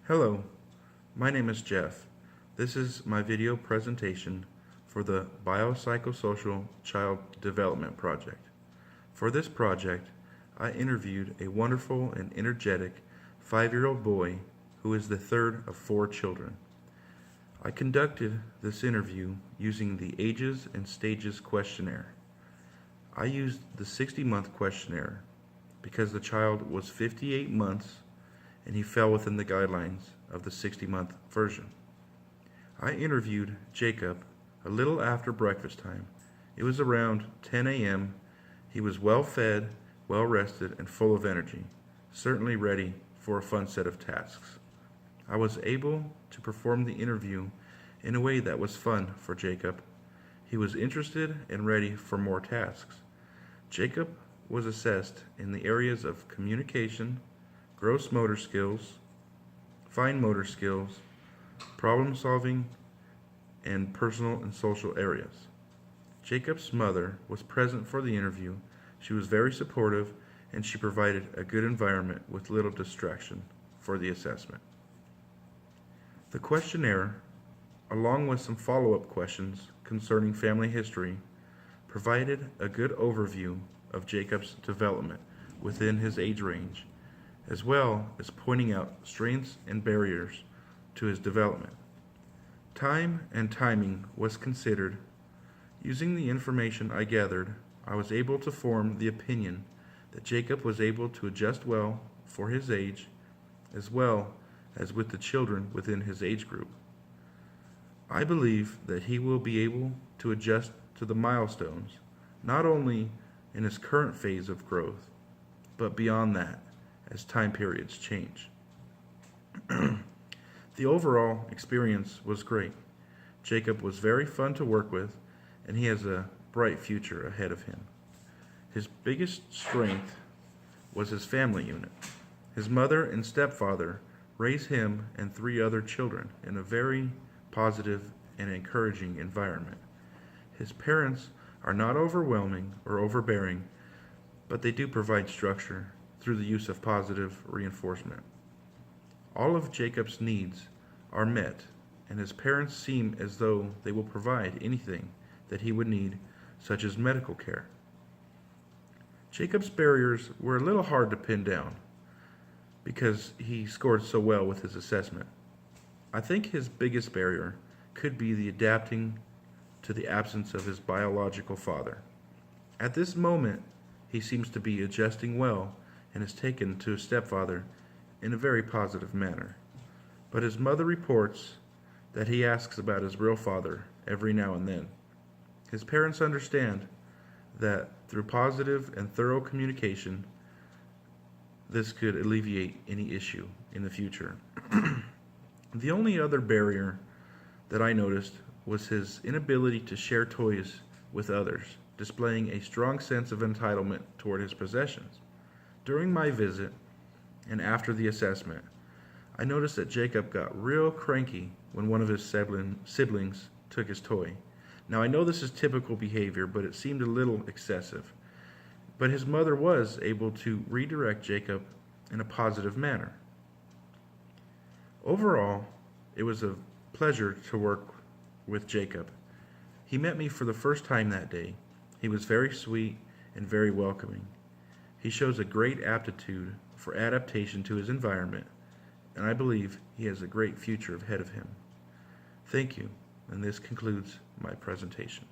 Hello, my name is Jeff. This is my video presentation for the Biopsychosocial Child Development Project. For this project, I interviewed a wonderful and energetic 5-year-old boy who is the third of 4 children. I conducted this interview using the Ages and Stages questionnaire. I used the 60-month questionnaire because the child was 58 months and he fell within the guidelines of the 60-month version. I interviewed Jacob a little after breakfast time. It was around 10 a.m. He was well fed, well rested, and full of energy, certainly ready for a fun set of tasks. I was able to perform the interview in a way that was fun for Jacob. He was interested and ready for more tasks. Jacob was assessed in the areas of communication, gross motor skills, fine motor skills, problem solving, and personal and social areas. Jacob's mother was present for the interview. She was very supportive and she provided a good environment with little distraction for the assessment. The questionnaire, along with some follow-up questions concerning family history, provided a good overview of Jacob's development within his age range, as well as pointing out strengths and barriers to his development. Time and timing was considered. Using the information I gathered, I was able to form the opinion that Jacob was able to adjust well for his age, as well as with the children within his age group. I believe that he will be able to adjust to the milestones, not only in his current phase of growth, but beyond that, as time periods change. The overall experience was great. Jacob was very fun to work with, and he has a bright future ahead of him. His biggest strength was his family unit. His mother and stepfather raised him and 3 other children in a very positive and encouraging environment. His parents are not overwhelming or overbearing, but they do provide structure through the use of positive reinforcement. All of Jacob's needs are met, and his parents seem as though they will provide anything that he would need, such as medical care. Jacob's barriers were a little hard to pin down because he scored so well with his assessment. I think his biggest barrier could be the adapting to the absence of his biological father. At this moment, he seems to be adjusting well and is taken to his stepfather in a very positive manner. But his mother reports that he asks about his real father every now and then. His parents understand that through positive and thorough communication, this could alleviate any issue in the future. The only other barrier that I noticed was his inability to share toys with others, displaying a strong sense of entitlement toward his possessions. During my visit and after the assessment, I noticed that Jacob got real cranky when one of his siblings took his toy. Now I know this is typical behavior, but it seemed a little excessive. But his mother was able to redirect Jacob in a positive manner. Overall, it was a pleasure to work with Jacob. He met me for the first time that day. He was very sweet and very welcoming. He shows a great aptitude for adaptation to his environment, and I believe he has a great future ahead of him. Thank you, and this concludes my presentation.